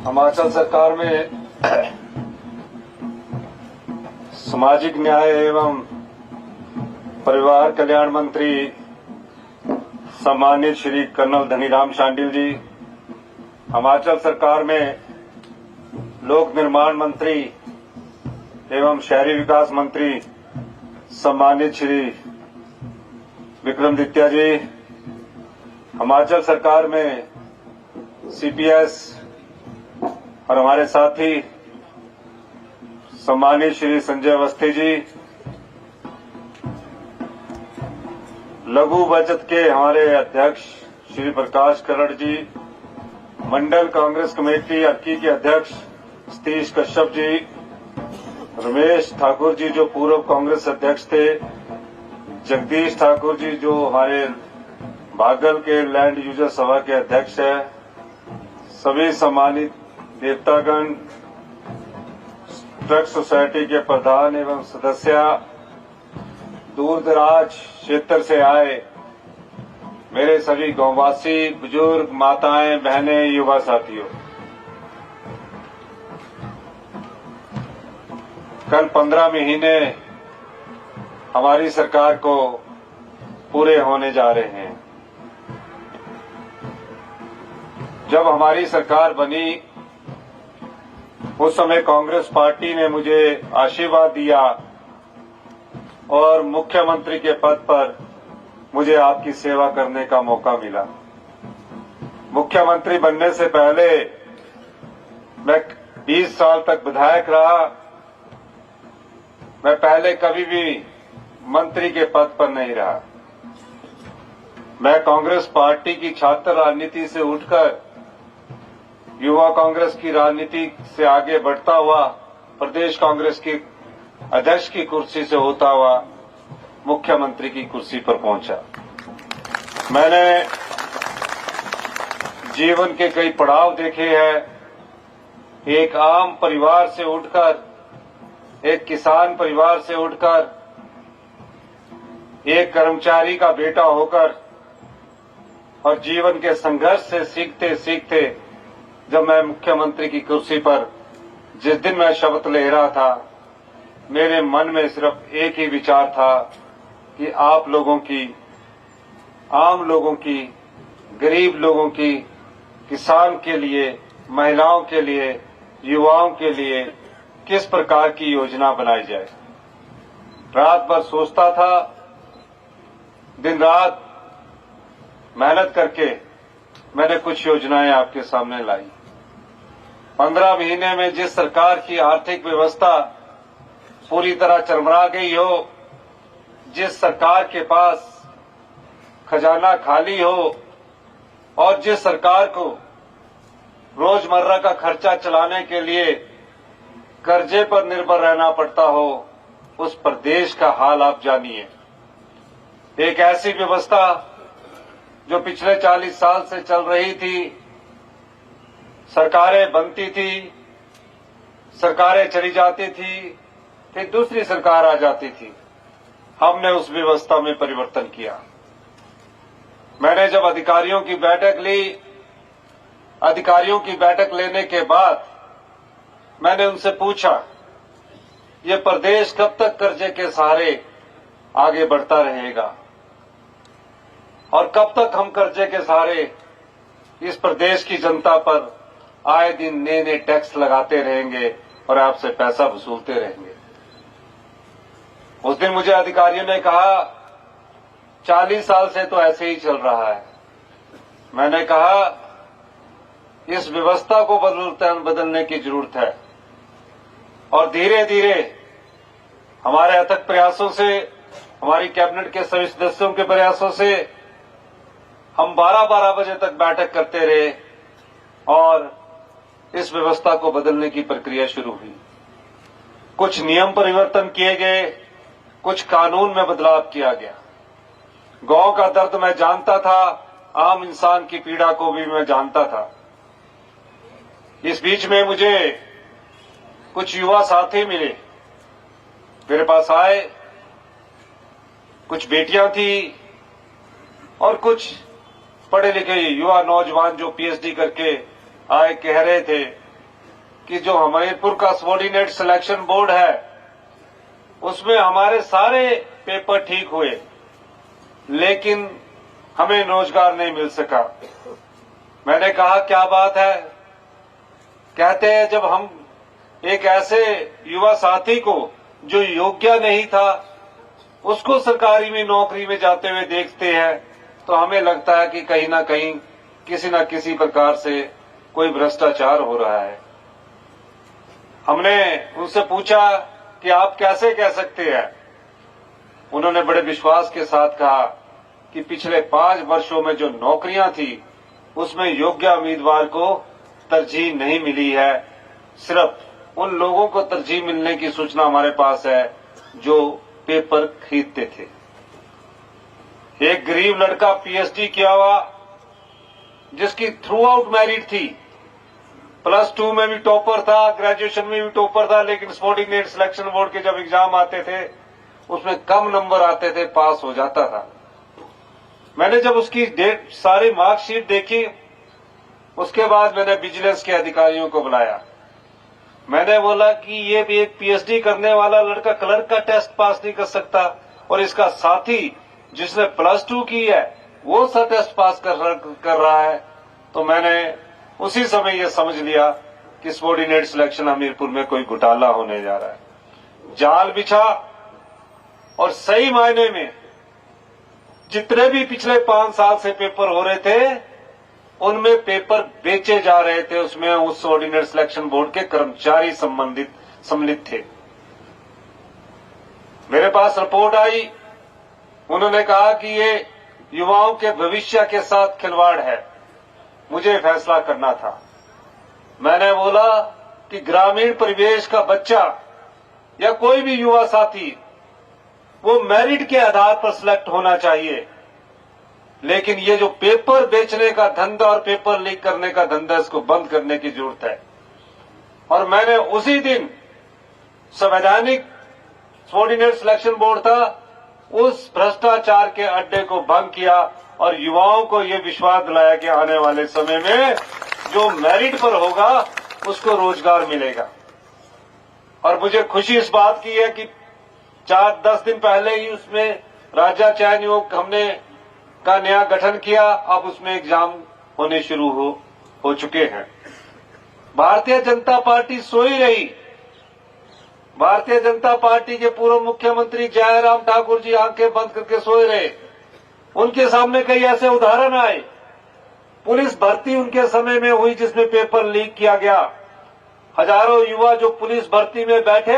हिमाचल सरकार में सामाजिक न्याय एवं परिवार कल्याण मंत्री सम्मानित श्री कर्नल धनीराम शांडिल जी, हिमाचल सरकार में लोक निर्माण मंत्री एवं शहरी विकास मंत्री सम्मानित श्री विक्रमादित्य जी, हिमाचल सरकार में सीपीएस और हमारे साथी सम्मानित श्री संजय अवस्थी जी, लघु बचत के हमारे अध्यक्ष श्री प्रकाश करण जी, मंडल कांग्रेस कमेटी अर्की के अध्यक्ष सतीश कश्यप जी, रमेश ठाकुर जी जो पूर्व कांग्रेस अध्यक्ष थे, जगदीश ठाकुर जी जो हमारे बागल के लैंड यूजर सभा के अध्यक्ष हैं, सभी सम्मानित देवतागण, ट्रक सोसाइटी के प्रधान एवं सदस्य, दूर दराज क्षेत्र से आए मेरे सभी गांववासी, बुजुर्ग, माताएं, बहनें, युवा साथियों, कल 15 महीने हमारी सरकार को पूरे होने जा रहे हैं। जब हमारी सरकार बनी उस समय कांग्रेस पार्टी ने मुझे आशीर्वाद दिया और मुख्यमंत्री के पद पर मुझे आपकी सेवा करने का मौका मिला। मुख्यमंत्री बनने से पहले मैं 20 साल तक विधायक रहा। मैं पहले कभी भी मंत्री के पद पर नहीं रहा। मैं कांग्रेस पार्टी की छात्र राजनीति से उठकर युवा कांग्रेस की राजनीति से आगे बढ़ता हुआ प्रदेश कांग्रेस की अध्यक्ष की कुर्सी से होता हुआ मुख्यमंत्री की कुर्सी पर पहुंचा। मैंने जीवन के कई पड़ाव देखे हैं। एक आम परिवार से उठकर, एक किसान परिवार से उठकर, एक कर्मचारी का बेटा होकर और जीवन के संघर्ष से सीखते सीखते जब मैं मुख्यमंत्री की कुर्सी पर जिस दिन मैं शपथ ले रहा था, मेरे मन में सिर्फ एक ही विचार था कि आप लोगों की, आम लोगों की, गरीब लोगों की, किसान के लिए, महिलाओं के लिए, युवाओं के लिए किस प्रकार की योजना बनाई जाए। रात भर सोचता था, दिन रात मेहनत करके मैंने कुछ योजनाएं आपके सामने लाई। 15 महीने में जिस सरकार की आर्थिक व्यवस्था पूरी तरह चरमरा गई हो, जिस सरकार के पास खजाना खाली हो और जिस सरकार को रोजमर्रा का खर्चा चलाने के लिए कर्जे पर निर्भर रहना पड़ता हो, उस प्रदेश का हाल आप जानिए। एक ऐसी व्यवस्था जो पिछले 40 साल से चल रही थी, सरकारें बनती थी, सरकारें चली जाती थी, फिर दूसरी सरकार आ जाती थी। हमने उस व्यवस्था में परिवर्तन किया। मैंने जब अधिकारियों की बैठक ली, अधिकारियों की बैठक लेने के बाद मैंने उनसे पूछा, ये प्रदेश कब तक कर्जे के सहारे आगे बढ़ता रहेगा और कब तक हम कर्जे के सहारे इस प्रदेश की जनता पर आए दिन नए नए टैक्स लगाते रहेंगे और आपसे पैसा वसूलते रहेंगे। उस दिन मुझे अधिकारियों ने कहा, 40 साल से तो ऐसे ही चल रहा है। मैंने कहा, इस व्यवस्था को बदलने की जरूरत है और धीरे धीरे हमारे अथक प्रयासों से, हमारी कैबिनेट के सभी सदस्यों के प्रयासों से हम 12-12 बजे तक बैठक करते रहे और इस व्यवस्था को बदलने की प्रक्रिया शुरू हुई। कुछ नियम परिवर्तन किए गए, कुछ कानून में बदलाव किया गया। गांव का दर्द मैं जानता था, आम इंसान की पीड़ा को भी मैं जानता था। इस बीच में मुझे कुछ युवा साथी मिले, मेरे पास आए। कुछ बेटियां थी और कुछ पढ़े लिखे युवा नौजवान जो पीएचडी करके आए, कह रहे थे कि जो हमीरपुर का सबॉर्डिनेट सिलेक्शन बोर्ड है उसमें हमारे सारे पेपर ठीक हुए, लेकिन हमें रोजगार नहीं मिल सका। मैंने कहा क्या बात है? कहते हैं जब हम एक ऐसे युवा साथी को जो योग्य नहीं था उसको सरकारी में नौकरी में जाते हुए देखते हैं तो हमें लगता है कि कहीं ना कहीं किसी न किसी प्रकार से कोई भ्रष्टाचार हो रहा है। हमने उनसे पूछा कि आप कैसे कह सकते हैं? उन्होंने बड़े विश्वास के साथ कहा कि पिछले 5 वर्षों में जो नौकरियां थी उसमें योग्य उम्मीदवार को तरजीह नहीं मिली है, सिर्फ उन लोगों को तरजीह मिलने की सूचना हमारे पास है जो पेपर खरीदते थे। एक गरीब लड़का पीएचडी किया हुआ जिसकी थ्रू आउट मेरिट थी, +2 में भी टॉपर था, ग्रेजुएशन में भी टॉपर था, लेकिन सबॉर्डिनेट सिलेक्शन बोर्ड के जब एग्जाम आते थे उसमें कम नंबर आते थे, पास हो जाता था। मैंने जब उसकी सारी मार्कशीट देखी उसके बाद मैंने विजिलेंस के अधिकारियों को बुलाया। मैंने बोला कि ये भी एक पीएचडी करने वाला लड़का क्लर्क का टेस्ट पास नहीं कर सकता और इसका साथी जिसने +2 की है वो सा टेस्ट पास कर रहा है। तो मैंने उसी समय ये समझ लिया कि सबॉर्डिनेट सिलेक्शन हमीरपुर में कोई घोटाला होने जा रहा है। जाल बिछा और सही मायने में जितने भी पिछले 5 साल से पेपर हो रहे थे उनमें पेपर बेचे जा रहे थे, उसमें उस सबॉर्डिनेट सिलेक्शन बोर्ड के कर्मचारी सम्मिलित थे। मेरे पास रिपोर्ट आई, उन्होंने कहा कि ये युवाओं के भविष्य के साथ खिलवाड़ है, मुझे फैसला करना था। मैंने बोला कि ग्रामीण परिवेश का बच्चा या कोई भी युवा साथी वो मेरिट के आधार पर सिलेक्ट होना चाहिए, लेकिन ये जो पेपर बेचने का धंधा और पेपर लीक करने का धंधा, इसको बंद करने की जरूरत है। और मैंने उसी दिन संवैधानिक सबॉर्डिनेट सिलेक्शन बोर्ड था, उस भ्रष्टाचार के अड्डे को भंग किया और युवाओं को ये विश्वास दिलाया कि आने वाले समय में जो मेरिट पर होगा उसको रोजगार मिलेगा। और मुझे खुशी इस बात की है कि 4-10 दिन पहले ही उसमें राज्य चयन आयोग हमने का नया गठन किया, अब उसमें एग्जाम होने शुरू हो चुके हैं। भारतीय जनता पार्टी सोई रही। भारतीय जनता पार्टी के पूर्व मुख्यमंत्री जयराम ठाकुर जी आंखें बंद करके सोए रहे। उनके सामने कई ऐसे उदाहरण आए। पुलिस भर्ती उनके समय में हुई जिसमें पेपर लीक किया गया। हजारों युवा जो पुलिस भर्ती में बैठे,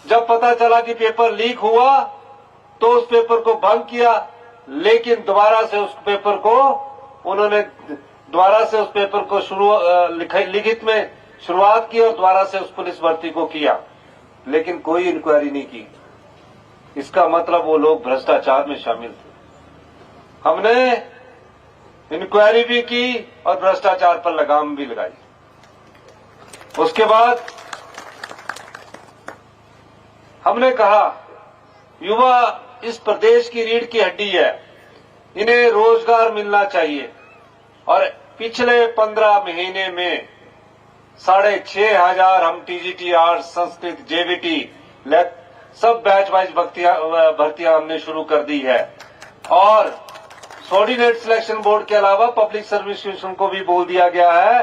जब पता चला कि पेपर लीक हुआ तो उस पेपर को भंग किया, लेकिन दोबारा से उस पेपर को लिखित में शुरुआत की और दोबारा से उस पुलिस भर्ती को किया, लेकिन कोई इंक्वायरी नहीं की। इसका मतलब वो लोग भ्रष्टाचार में शामिल थे। हमने इंक्वायरी भी की और भ्रष्टाचार पर लगाम भी लगाई। उसके बाद हमने कहा युवा इस प्रदेश की रीढ़ की हड्डी है, इन्हें रोजगार मिलना चाहिए। और पिछले 15 महीने में 6,500 हम टीजीटी, संस्कृत, जेवीटी सब बैच वाइज भर्तियां हमने शुरू कर दी है। और सबॉर्डिनेट सिलेक्शन बोर्ड के अलावा पब्लिक सर्विस कमीशन को भी बोल दिया गया है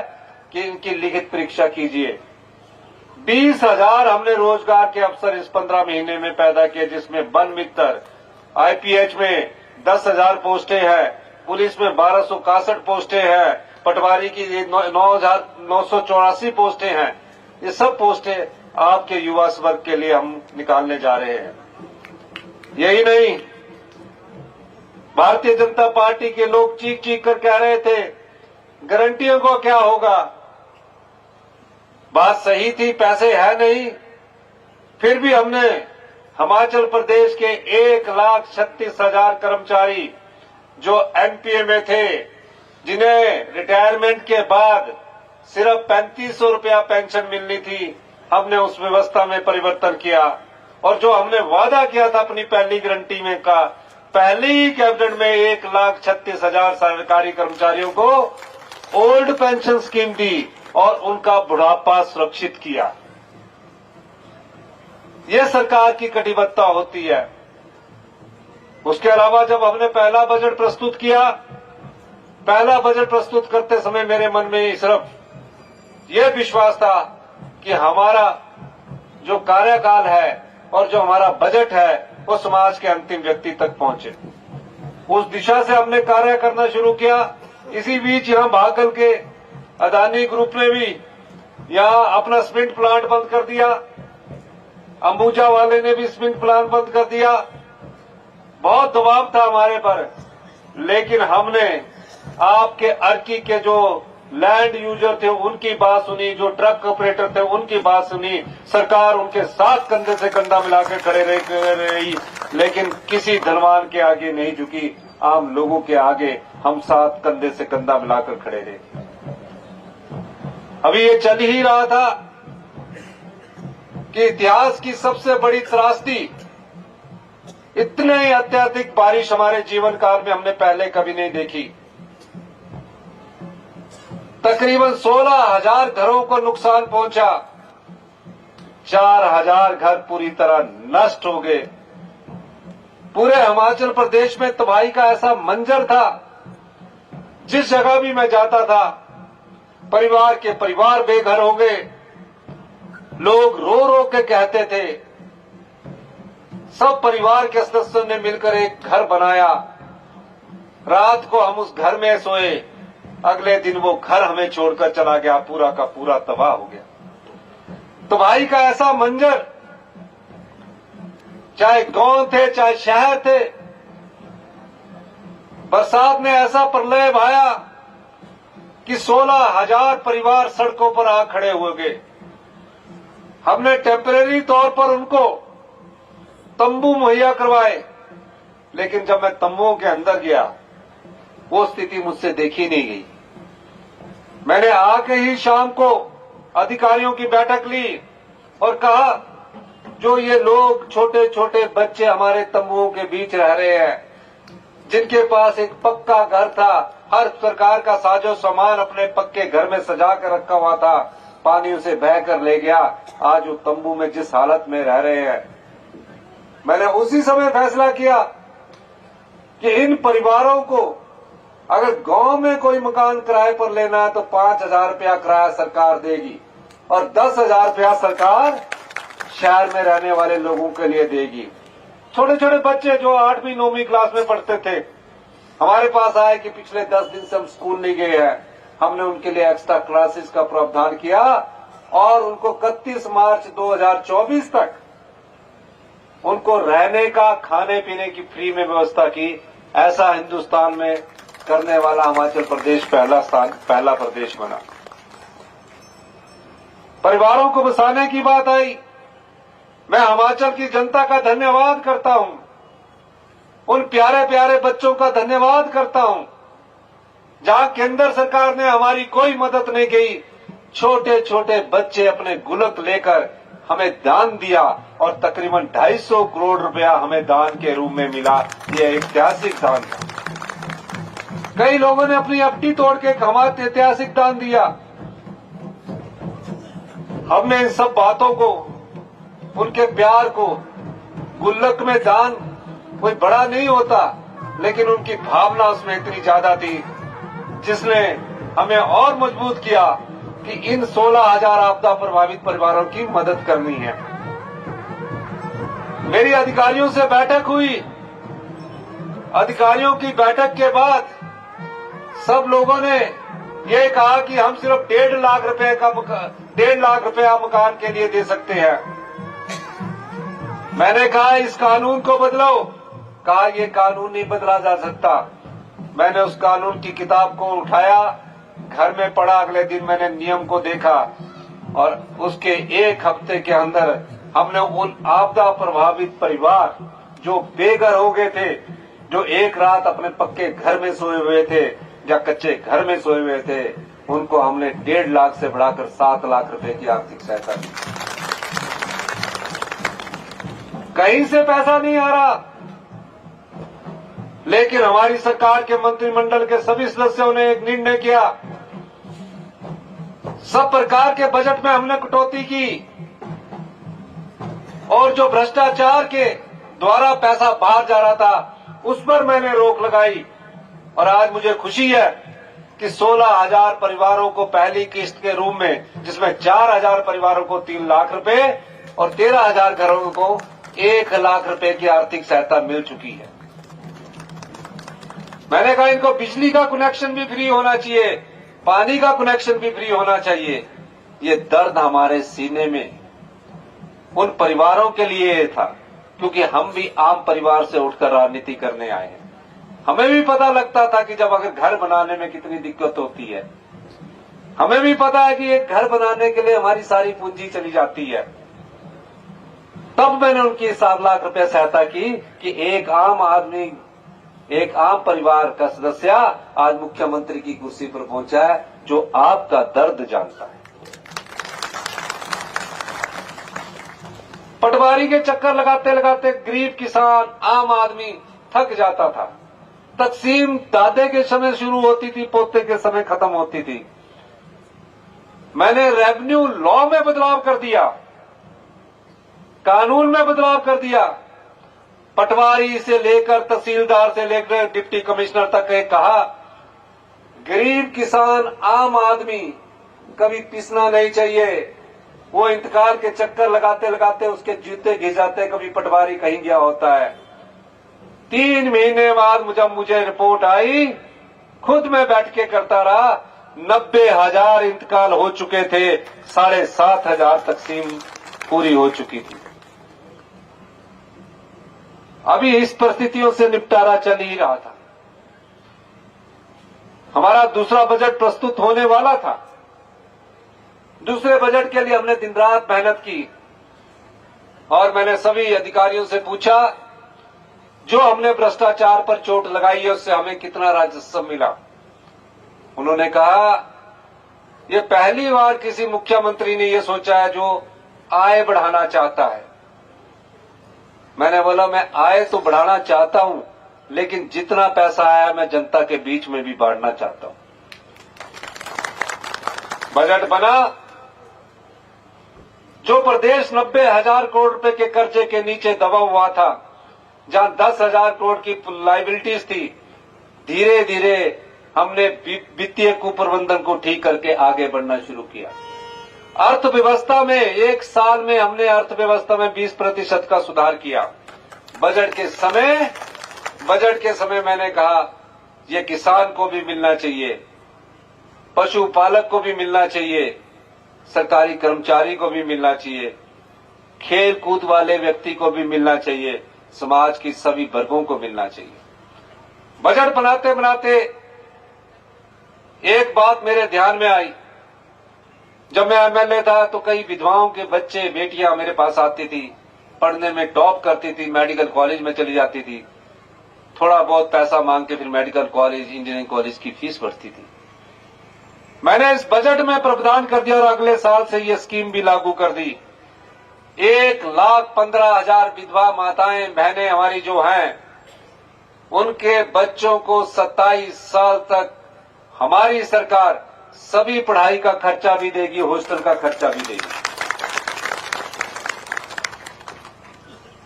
कि इनकी लिखित परीक्षा कीजिए। 20,000 हमने रोजगार के अवसर इस 15 महीने में पैदा किए, जिसमें वन मित्र आईपीएच में 10,000 पोस्टें हैं, पुलिस में 1261 पोस्टें हैं, पटवारी की 9,984 पोस्टें हैं। ये सब पोस्टें आपके युवा वर्ग के लिए हम निकालने जा रहे हैं। यही नहीं, भारतीय जनता पार्टी के लोग चीख चीख कर कह रहे थे गारंटियों को क्या होगा। बात सही थी, पैसे है नहीं, फिर भी हमने हिमाचल प्रदेश के 1,36,000 कर्मचारी जो एनपीए में थे, जिन्हें रिटायरमेंट के बाद सिर्फ 3500 रुपया पेंशन मिलनी थी, हमने उस व्यवस्था में परिवर्तन किया। और जो हमने वादा किया था अपनी पहली गारंटी में का, पहली ही कैबिनेट में 1,36,000 सरकारी कर्मचारियों को ओल्ड पेंशन स्कीम दी, और उनका बुढ़ापा सुरक्षित किया। ये सरकार की कटिबद्धता होती है। उसके अलावा जब हमने पहला बजट प्रस्तुत किया, पहला बजट प्रस्तुत करते समय मेरे मन में सिर्फ ये विश्वास था कि हमारा जो कार्यकाल है और जो हमारा बजट है वो समाज के अंतिम व्यक्ति तक पहुंचे। उस दिशा से हमने कार्य करना शुरू किया। इसी बीच यहां भागल के अदानी ग्रुप ने भी यहां अपना सीमेंट प्लांट बंद कर दिया, अंबुजा वाले ने भी सीमेंट प्लांट बंद कर दिया। बहुत दबाव था हमारे पर, लेकिन हमने आपके अर्की के जो लैंड यूजर थे उनकी बात सुनी, जो ट्रक ऑपरेटर थे उनकी बात सुनी। सरकार उनके साथ कंधे से कंधा मिलाकर खड़े रही, लेकिन किसी धनवान के आगे नहीं झुकी। आम लोगों के आगे हम साथ कंधे से कंधा मिलाकर खड़े रहे। अभी ये चल ही रहा था कि इतिहास की सबसे बड़ी त्रासदी, इतने अत्यधिक बारिश हमारे जीवन काल में हमने पहले कभी नहीं देखी। तकरीबन 16,000 घरों को नुकसान पहुंचा, 4,000 घर पूरी तरह नष्ट हो गए। पूरे हिमाचल प्रदेश में तबाही का ऐसा मंजर था, जिस जगह भी मैं जाता था परिवार के परिवार बेघर हो गए। लोग रो रो के कहते थे, सब परिवार के सदस्यों ने मिलकर एक घर बनाया, रात को हम उस घर में सोए, अगले दिन वो घर हमें छोड़कर चला गया, पूरा का पूरा तबाह हो गया। तबाही का ऐसा मंजर, चाहे गांव थे चाहे शहर थे। बरसात ने ऐसा प्रलय भाया कि 16,000 परिवार सड़कों पर आ खड़े हो गए। हमने टेम्परेरी तौर पर उनको तंबू मुहैया करवाए, लेकिन जब मैं तंबुओं के अंदर गया वो स्थिति मुझसे देखी नहीं गई। मैंने आके ही शाम को अधिकारियों की बैठक ली और कहा, जो ये लोग छोटे छोटे बच्चे हमारे तंबुओं के बीच रह रहे हैं, जिनके पास एक पक्का घर था, हर प्रकार का साजो सामान अपने पक्के घर में सजा कर रखा हुआ था, पानी उसे बह कर ले गया। आज वो तंबू में जिस हालत में रह रहे हैं, मैंने उसी समय फैसला किया कि इन परिवारों को अगर गांव में कोई मकान किराए पर लेना है तो 5,000 रुपया किराया सरकार देगी और 10,000 रुपया सरकार शहर में रहने वाले लोगों के लिए देगी। छोटे छोटे बच्चे जो 8वीं 9वीं क्लास में पढ़ते थे हमारे पास आए कि पिछले 10 दिन से हम स्कूल नहीं गए हैं। हमने उनके लिए एक्स्ट्रा क्लासेस का प्रावधान किया और उनको 31 मार्च 2024 तक उनको रहने का, खाने पीने की फ्री में व्यवस्था की। ऐसा हिंदुस्तान में करने वाला हिमाचल प्रदेश पहला प्रदेश बना। परिवारों को बसाने की बात आई, मैं हिमाचल की जनता का धन्यवाद करता हूं, उन प्यारे प्यारे बच्चों का धन्यवाद करता हूं जहां केंद्र सरकार ने हमारी कोई मदद नहीं की। छोटे छोटे बच्चे अपने गुल्लक लेकर हमें दान दिया और तकरीबन 250 करोड़ रुपया हमें दान के रूप में मिला। यह ऐतिहासिक दान था। कई लोगों ने अपनी एफडी तोड़ के हमारा ऐतिहासिक दान दिया। हमने इन सब बातों को, उनके प्यार को, गुल्लक में दान कोई बड़ा नहीं होता, लेकिन उनकी भावना उसमें इतनी ज्यादा थी जिसने हमें और मजबूत किया कि इन 16,000 आपदा प्रभावित परिवारों की मदद करनी है। मेरी अधिकारियों से बैठक हुई। अधिकारियों की बैठक के बाद सब लोगों ने ये कहा कि हम सिर्फ 1.5 लाख रुपया मकान के लिए दे सकते हैं। मैंने कहा इस कानून को बदलो। कहा ये कानून नहीं बदला जा सकता। मैंने उस कानून की किताब को उठाया, घर में पढ़ा, अगले दिन मैंने नियम को देखा और उसके एक हफ्ते के अंदर हमने उन आपदा प्रभावित परिवार जो बेघर हो गए थे, जो एक रात अपने पक्के घर में सोए हुए थे या कच्चे घर में सोए हुए थे, उनको हमने 1.5 लाख से बढ़ाकर 7 लाख रुपए की आर्थिक सहायता दी। कहीं से पैसा नहीं आ रहा, लेकिन हमारी सरकार के मंत्रिमंडल के सभी सदस्यों ने एक निर्णय किया, सब प्रकार के बजट में हमने कटौती की और जो भ्रष्टाचार के द्वारा पैसा बाहर जा रहा था उस पर मैंने रोक लगाई। और आज मुझे खुशी है कि 16,000 परिवारों को पहली किस्त के रूप में, जिसमें 4,000 परिवारों को 3 लाख रुपए और 13,000 घरों को 1 लाख रुपए की आर्थिक सहायता मिल चुकी है। मैंने कहा इनको बिजली का कनेक्शन भी फ्री होना चाहिए, पानी का कनेक्शन भी फ्री होना चाहिए। ये दर्द हमारे सीने में उन परिवारों के लिए था, क्योंकि हम भी आम परिवार से उठकर राजनीति करने आए हैं। हमें भी पता लगता था कि जब अगर घर बनाने में कितनी दिक्कत होती है, हमें भी पता है कि एक घर बनाने के लिए हमारी सारी पूंजी चली जाती है। तब मैंने उनकी 7 लाख रुपए सहायता की कि एक आम आदमी, एक आम परिवार का सदस्य आज मुख्यमंत्री की कुर्सी पर पहुंचा है, जो आपका दर्द जानता है। पटवारी के चक्कर लगाते लगाते गरीब किसान, आम आदमी थक जाता था। तकसीम दादे के समय शुरू होती थी, पोते के समय खत्म होती थी। मैंने रेवेन्यू लॉ में बदलाव कर दिया, कानून में बदलाव कर दिया। पटवारी से लेकर तहसीलदार से लेकर डिप्टी कमिश्नर तक कहा, गरीब किसान, आम आदमी कभी पिसना नहीं चाहिए। वो इंतकाल के चक्कर लगाते लगाते उसके जूते घिस जाते, कभी पटवारी कहीं गया होता है। 3 महीने बाद जब मुझे रिपोर्ट आई, खुद मैं बैठ के करता रहा। 90,000 इंतकाल हो चुके थे, 7,500 तकसीम पूरी हो चुकी थी। अभी इस परिस्थितियों से निपटारा चल ही रहा था। हमारा दूसरा बजट प्रस्तुत होने वाला था। दूसरे बजट के लिए हमने दिन रात मेहनत की और मैंने सभी अधिकारियों से पूछा, जो हमने भ्रष्टाचार पर चोट लगाई है उससे हमें कितना राजस्व मिला। उन्होंने कहा, ये पहली बार किसी मुख्यमंत्री ने यह सोचा है जो आय बढ़ाना चाहता है। मैंने बोला, मैं आय तो बढ़ाना चाहता हूं, लेकिन जितना पैसा आया मैं जनता के बीच में भी बांटना चाहता हूं। बजट बना, जो प्रदेश 90,000 करोड़ रुपए के कर्जे के नीचे दबा हुआ था, जहां 10,000 करोड़ की लायबिलिटीज थी, धीरे धीरे हमने वित्तीय कुप्रबंधन को ठीक करके आगे बढ़ना शुरू किया। अर्थव्यवस्था में 1 साल में हमने अर्थव्यवस्था में 20% का सुधार किया। बजट के समय मैंने कहा, ये किसान को भी मिलना चाहिए, पशुपालक को भी मिलना चाहिए, सरकारी कर्मचारी को भी मिलना चाहिए, खेल कूद वाले व्यक्ति को भी मिलना चाहिए, समाज की सभी वर्गों को मिलना चाहिए। बजट बनाते बनाते एक बात मेरे ध्यान में आई। जब मैं एमएलए था तो कई विधवाओं के बच्चे, बेटियां मेरे पास आती थी, पढ़ने में टॉप करती थी, मेडिकल कॉलेज में चली जाती थी, थोड़ा बहुत पैसा मांग के फिर मेडिकल कॉलेज, इंजीनियरिंग कॉलेज की फीस भरती थी। मैंने इस बजट में प्रावधान कर दिया और अगले साल से ये स्कीम भी लागू कर दी। 1,15,000 विधवा माताएं, बहनें हमारी जो हैं, उनके बच्चों को 27 साल तक हमारी सरकार सभी पढ़ाई का खर्चा भी देगी, हॉस्टल का खर्चा भी देगी।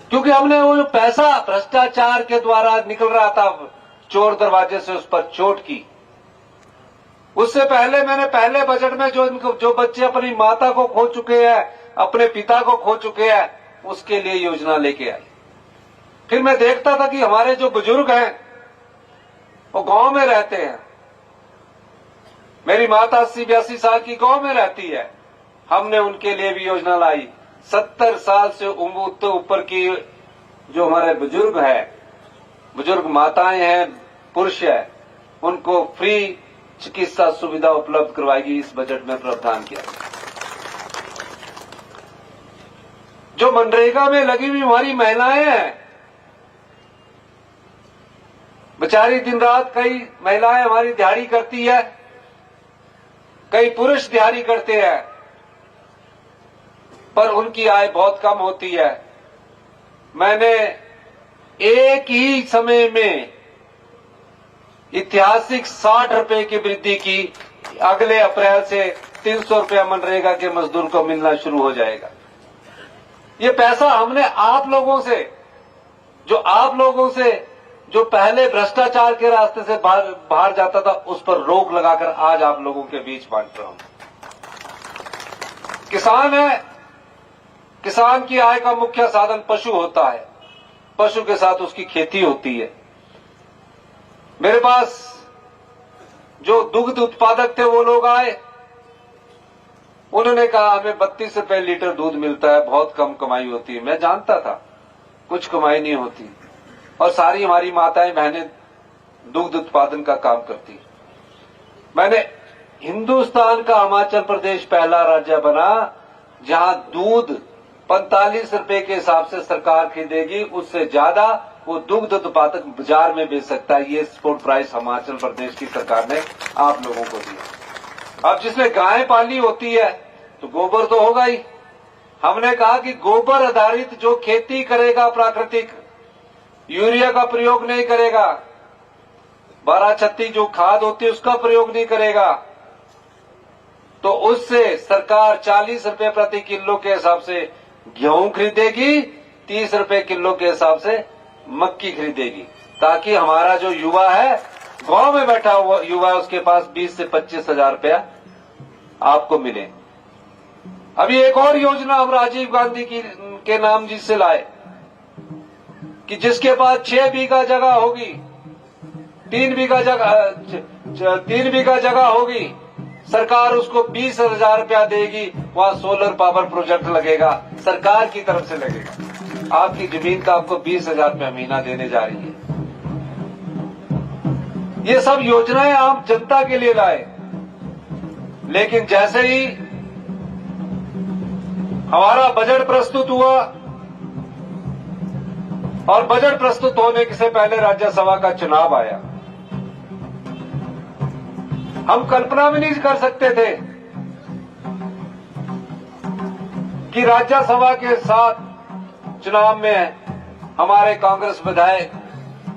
क्योंकि हमने वो जो पैसा भ्रष्टाचार के द्वारा निकल रहा था चोर दरवाजे से, उस पर चोट की। उससे पहले मैंने पहले बजट में जो बच्चे अपनी माता को खो चुके हैं, अपने पिता को खो चुके हैं, उसके लिए योजना लेके आई। फिर मैं देखता था कि हमारे जो बुजुर्ग हैं वो गांव में रहते हैं। मेरी माता 80-82 साल की गांव में रहती है। हमने उनके लिए भी योजना लाई। 70 साल से ऊपर की जो हमारे बुजुर्ग हैं, बुजुर्ग माताएं हैं, पुरुष हैं, उनको फ्री चिकित्सा सुविधा उपलब्ध करवाएगी। इस बजट में प्रावधान किया। जो मनरेगा में लगी हुई हमारी महिलाएं हैं, बेचारी दिन रात, कई महिलाएं हमारी दिहाड़ी करती है, कई पुरुष दिहाड़ी करते हैं, पर उनकी आय बहुत कम होती है। मैंने एक ही समय में ऐतिहासिक 60 रुपए की वृद्धि की। अगले अप्रैल से 300 रुपया मनरेगा के मजदूर को मिलना शुरू हो जाएगा। ये पैसा हमने आप लोगों से जो पहले भ्रष्टाचार के रास्ते से बाहर जाता था, उस पर रोक लगाकर आज आप लोगों के बीच बांट रहा हूं। किसान है, किसान की आय का मुख्य साधन पशु होता है, पशु के साथ उसकी खेती होती है। मेरे पास जो दुग्ध उत्पादक थे वो लोग आए, उन्होंने कहा हमें 32 रुपए लीटर दूध मिलता है, बहुत कम कमाई होती है। मैं जानता था कुछ कमाई नहीं होती, और सारी हमारी माताएं बहनें दुग्ध उत्पादन का काम करती। मैंने हिंदुस्तान का हिमाचल प्रदेश पहला राज्य बना जहां दूध 45 रुपए के हिसाब से सरकार खरीदेगी, उससे ज्यादा वो दुग्ध उत्पादक बाजार में बेच सकता है। ये सपोर्ट प्राइस हिमाचल प्रदेश की सरकार ने आप लोगों को दिया। अब जिसने गाय पाली होती है तो गोबर तो होगा ही। हमने कहा कि गोबर आधारित जो खेती करेगा, प्राकृतिक, यूरिया का प्रयोग नहीं करेगा, 12-36 जो खाद होती है उसका प्रयोग नहीं करेगा, तो उससे सरकार 40 रुपए प्रति किलो के हिसाब से गेहूं खरीदेगी, 30 रुपए किलो के हिसाब से मक्की खरीदेगी, ताकि हमारा जो युवा है, गांव में बैठा हुआ युवा, उसके पास 20 से 25 हजार रुपया आपको मिले। अभी एक और योजना हम राजीव गांधी के नाम जी से लाए कि जिसके पास 6 बीघा जगह होगी, 3 बीघा जगह होगी, सरकार उसको 20,000 रुपया देगी, वहां सोलर पावर प्रोजेक्ट लगेगा, सरकार की तरफ से लगेगा। आपकी जमीन का आपको 20,000 रुपया महीना देने जा रही है। ये सब योजनाएं आम जनता के लिए लाए, लेकिन जैसे ही हमारा बजट प्रस्तुत हुआ, और बजट प्रस्तुत होने से पहले राज्यसभा का चुनाव आया, हम कल्पना भी नहीं कर सकते थे कि राज्यसभा के साथ चुनाव में हमारे कांग्रेस विधायक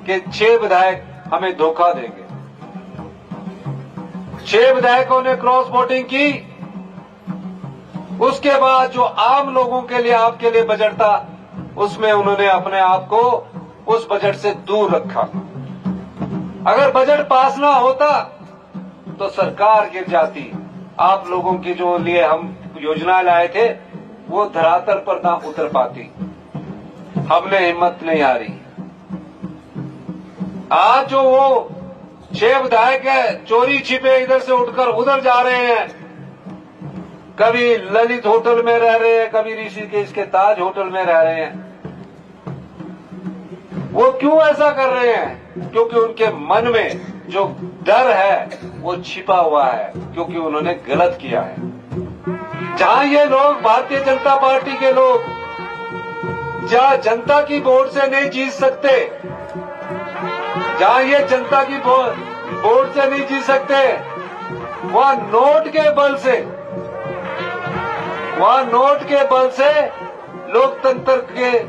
के 6 विधायक हमें धोखा देंगे। 6 विधायकों ने क्रॉस वोटिंग की। उसके बाद जो आम लोगों के लिए, आपके लिए बजट था, उसमें उन्होंने अपने आप को उस बजट से दूर रखा। अगर बजट पास ना होता तो सरकार गिर जाती। आप लोगों के जो लिए हम योजना लाए थे वो धरातल पर ना उतर पाती। हमने हिम्मत नहीं हारी। आज जो वो 6 विधायक है, चोरी छिपे इधर से उठकर उधर जा रहे हैं, कभी ललित होटल में रह रहे हैं, कभी ऋषिकेश के ताज होटल में रह रहे हैं। वो क्यों ऐसा कर रहे हैं? क्योंकि उनके मन में जो डर है वो छिपा हुआ है, क्योंकि उन्होंने गलत किया है। जहां ये लोग, भारतीय जनता पार्टी के लोग, जहां जनता की वोट से नहीं जीत सकते, जहां ये जनता की वोट से नहीं जीत सकते, वहां नोट के बल से लोकतंत्र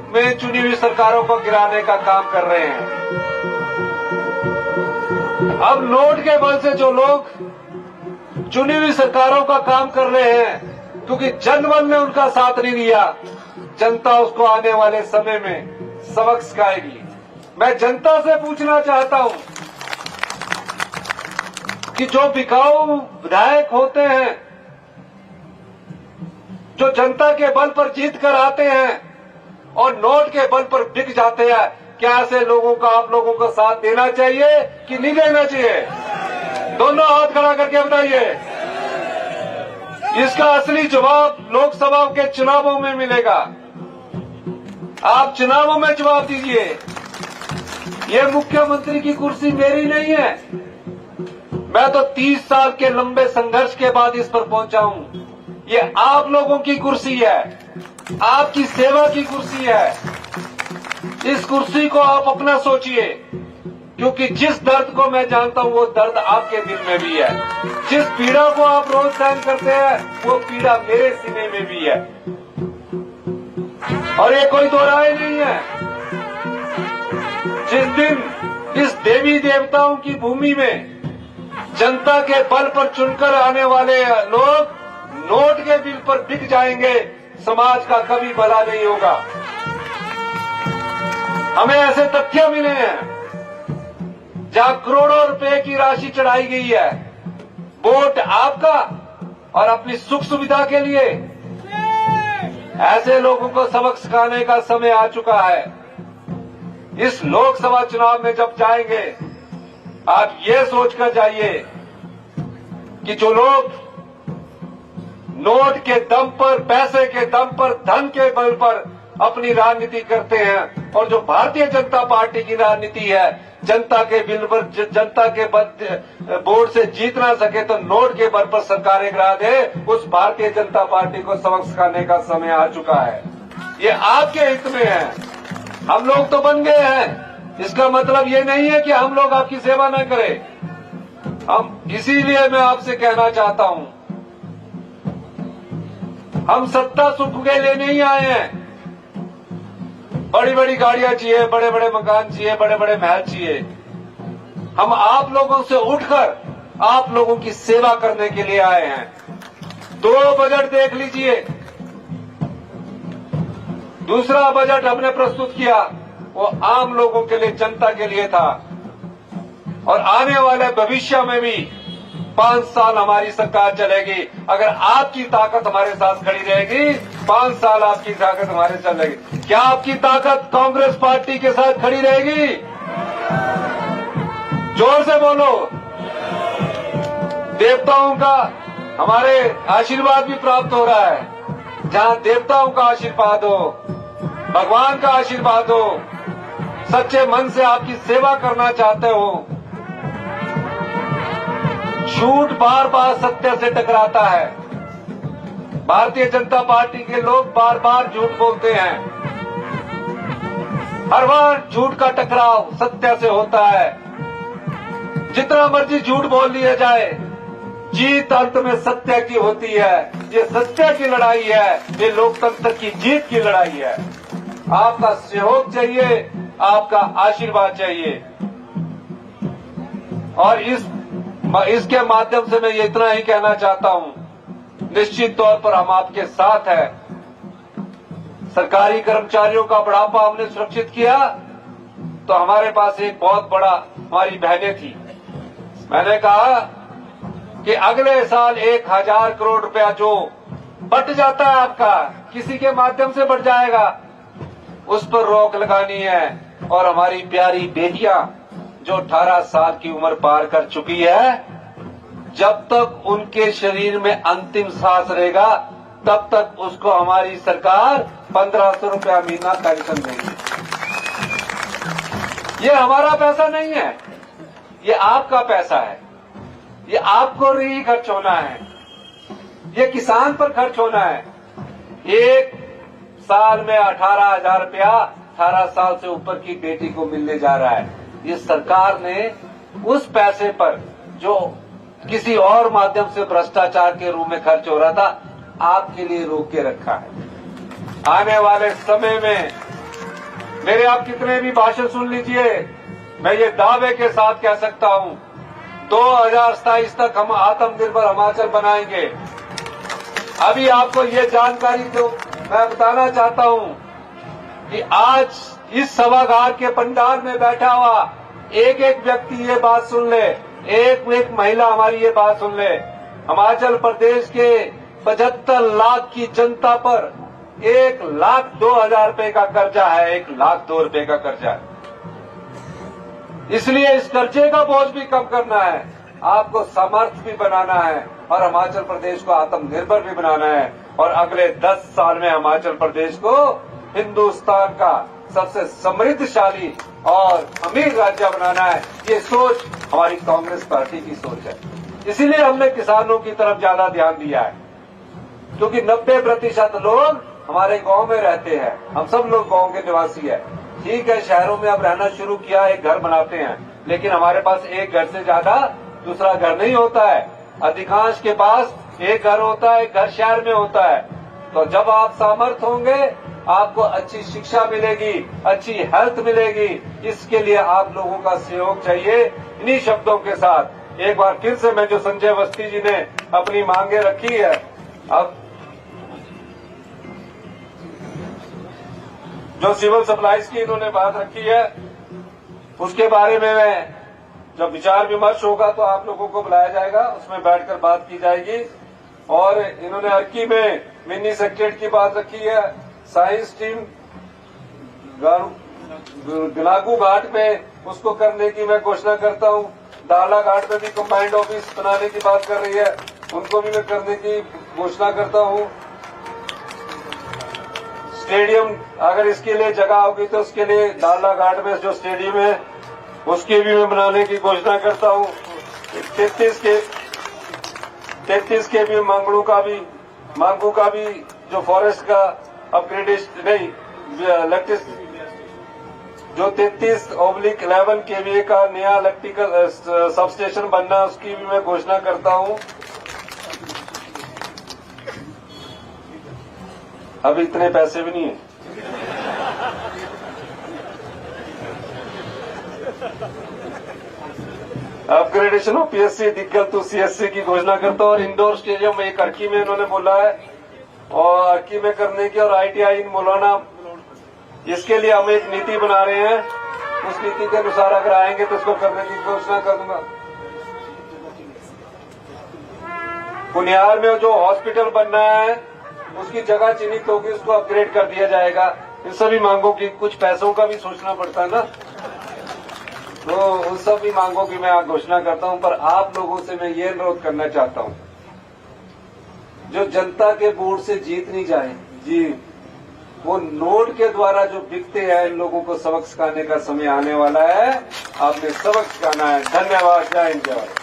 में चुनी हुई सरकारों को गिराने का काम कर रहे हैं। अब नोट के बल से जो लोग चुनी हुई सरकारों का काम कर रहे हैं, क्योंकि जनबल ने उनका साथ नहीं दिया, जनता उसको आने वाले समय में सबक सिखाएगी। मैं जनता से पूछना चाहता हूं कि जो बिकाऊ विधायक होते हैं, जो जनता के बल पर जीत कर आते हैं और नोट के बल पर बिक जाते हैं, क्या ऐसे लोगों का आप लोगों को साथ देना चाहिए कि नहीं देना चाहिए? दोनों हाथ खड़ा करके बताइए। इसका असली जवाब लोकसभा के चुनावों में मिलेगा। आप चुनावों में जवाब दीजिए। ये मुख्यमंत्री की कुर्सी मेरी नहीं है। मैं तो 30 साल के लंबे संघर्ष के बाद इस पर पहुंचा हूं। ये आप लोगों की कुर्सी है, आपकी सेवा की कुर्सी है। इस कुर्सी को आप अपना सोचिए, क्योंकि जिस दर्द को मैं जानता हूं वो दर्द आपके दिल में भी है। जिस पीड़ा को आप रोज सहन करते हैं वो पीड़ा मेरे सीने में भी है, और ये कोई दो राय नहीं है। जिस दिन इस देवी देवताओं की भूमि में जनता के बल पर चुनकर आने वाले लोग के बिल पर बिक जाएंगे, समाज का कभी भला नहीं होगा। हमें ऐसे तथ्य मिले हैं जहां करोड़ों रुपए की राशि चढ़ाई गई है, वोट आपका और अपनी सुख सुविधा के लिए। ऐसे लोगों को सबक सिखाने का समय आ चुका है। इस लोकसभा चुनाव में जब जाएंगे, आप ये सोचकर जाइए कि जो लोग नोट के दम पर, पैसे के दम पर, धन के बल पर अपनी राजनीति करते हैं, और जो भारतीय जनता पार्टी की राजनीति है, जनता के बिल पर, जनता के वोट से जीत ना सके तो नोट के बल पर सरकारें गिरा दे, उस भारतीय जनता पार्टी को सबक सिखाने का समय आ चुका है। ये आपके हित में है। हम लोग तो बन गए हैं, इसका मतलब ये नहीं है कि हम लोग आपकी सेवा न करें। इसीलिए मैं आपसे कहना चाहता हूं, हम सत्ता सुख के लिए नहीं आए हैं। बड़ी बड़ी गाड़ियां चाहिए, बड़े बड़े मकान चाहिए, बड़े बड़े महल चाहिए। हम आप लोगों से उठकर आप लोगों की सेवा करने के लिए आए हैं। 2 बजट देख लीजिए। दूसरा बजट हमने प्रस्तुत किया, वो आम लोगों के लिए, जनता के लिए था। और आने वाले भविष्य में भी 5 साल हमारी सरकार चलेगी। अगर आपकी ताकत हमारे साथ खड़ी रहेगी, 5 साल आपकी ताकत हमारे साथ चलेगी। क्या आपकी ताकत कांग्रेस पार्टी के साथ खड़ी रहेगी? जोर से बोलो। देवताओं का हमारे आशीर्वाद भी प्राप्त हो रहा है। जहां देवताओं का आशीर्वाद हो, भगवान का आशीर्वाद हो, सच्चे मन से आपकी सेवा करना चाहते हो, झूठ बार बार सत्य से टकराता है। भारतीय जनता पार्टी के लोग बार बार झूठ बोलते हैं। हर बार झूठ का टकराव सत्य से होता है। जितना मर्जी झूठ बोल लिया जाए, जीत अंत में सत्य की होती है। ये सत्य की लड़ाई है, ये लोकतंत्र की जीत की लड़ाई है। आपका सहयोग चाहिए, आपका आशीर्वाद चाहिए। और इसके माध्यम से मैं ये इतना ही कहना चाहता हूं, निश्चित तौर पर हम आपके साथ हैं। सरकारी कर्मचारियों का बुढ़ापा हमने सुरक्षित किया, तो हमारे पास एक बहुत बड़ा, हमारी बहनें थी। मैंने कहा कि अगले साल 1000 करोड़ रुपया जो बट जाता है आपका, किसी के माध्यम से बट जाएगा, उस पर रोक लगानी है। और हमारी प्यारी बेटियां जो 18 साल की उम्र पार कर चुकी है, जब तक उनके शरीर में अंतिम सांस रहेगा, तब तक उसको हमारी सरकार 1500 रुपया महीना पेंशन देगी। ये हमारा पैसा नहीं है, ये आपका पैसा है। ये आपको नहीं खर्च होना है, ये किसान पर खर्च होना है। एक साल में 18,000 रुपया 18 साल से ऊपर की बेटी को मिलने जा रहा है। ये सरकार ने उस पैसे पर जो किसी और माध्यम से भ्रष्टाचार के रूप में खर्च हो रहा था, आपके लिए रोक के रखा है। आने वाले समय में मेरे आप कितने भी भाषण सुन लीजिए, मैं ये दावे के साथ कह सकता हूं, 2027 तक हम आत्मनिर्भर हिमाचल बनाएंगे। अभी आपको ये जानकारी तो मैं बताना चाहता हूं कि आज इस सभागार के पंडाल में बैठा हुआ एक एक व्यक्ति ये बात सुन ले, एक एक महिला हमारी ये बात सुन ले, हिमाचल प्रदेश के 75 लाख की जनता पर 1,02,000 रुपए का कर्जा है। 1,02,000 रुपए का कर्जा है। इसलिए इस कर्जे का बोझ भी कम करना है, आपको समर्थ भी बनाना है और हिमाचल प्रदेश को आत्मनिर्भर भी बनाना है। और अगले 10 साल में हिमाचल प्रदेश को हिंदुस्तान का सबसे समृद्धशाली और अमीर राज्य बनाना है। ये सोच हमारी कांग्रेस पार्टी की सोच है। इसीलिए हमने किसानों की तरफ ज्यादा ध्यान दिया है, क्योंकि 90% लोग हमारे गांव में रहते हैं। हम सब लोग गांव के निवासी हैं। ठीक है, शहरों में अब रहना शुरू किया, एक घर बनाते हैं, लेकिन हमारे पास एक घर से ज्यादा दूसरा घर नहीं होता है। अधिकांश के पास एक घर होता है, एक घर शहर में होता है। तो जब आप सामर्थ होंगे, आपको अच्छी शिक्षा मिलेगी, अच्छी हेल्थ मिलेगी। इसके लिए आप लोगों का सहयोग चाहिए। इन्हीं शब्दों के साथ एक बार फिर से मैं, जो संजय अवस्थी जी ने अपनी मांगे रखी है, अब जो सिविल सप्लाईज की इन्होंने बात रखी है, उसके बारे में मैं जब विचार विमर्श होगा तो आप लोगों को बुलाया जाएगा, उसमें बैठकर बात की जाएगी। और इन्होंने अर्की में मिनी सेक्रेटरीट की बात रखी है, साइंस टीम गलागू घाट में उसको करने की मैं घोषणा करता हूं। दाला घाट में भी कंबाइंड ऑफिस बनाने की बात कर रही है, उनको भी मैं करने की घोषणा करता हूं। स्टेडियम अगर इसके लिए जगह होगी तो उसके लिए दाला घाट में जो स्टेडियम है उसकी भी मैं बनाने की घोषणा करता हूं। 33 के भी मांगू का भी जो फॉरेस्ट का अपग्रेडेशन नहीं इलेक्ट्रिक जो 33/11 केवीए का नया इलेक्ट्रिकल सबस्टेशन बनना, उसकी भी मैं घोषणा करता हूं। अभी इतने पैसे भी नहीं है। अपग्रेडेशन ऑफ पीएससी दिक्कत टू सीएससी की घोषणा करता हूं। और इंडोर स्टेडियम में एक अर्की में इन्होंने बोला है और अर्की में करने की, और ITI इन मौलाना, इसके लिए हम एक नीति बना रहे हैं। उस नीति के अनुसार अगर आएंगे तो उसको करने की घोषणा कर दूंगा। कुनियार में जो हॉस्पिटल बनना है उसकी जगह चिन्हित होगी, उसको अपग्रेड कर दिया जाएगा। इन सभी मांगों की, कुछ पैसों का भी सोचना पड़ता है ना, तो उन सभी मांगों की मैं घोषणा करता हूं। पर आप लोगों से मैं ये अनुरोध करना चाहता हूं, जो जनता के वोट से जीत नहीं जाए जी, वो नोट के द्वारा जो बिकते हैं, इन लोगों को सबक सिखाने का समय आने वाला है। आपने सबक सिखाना है। धन्यवाद। जय हिंद, जय भारत।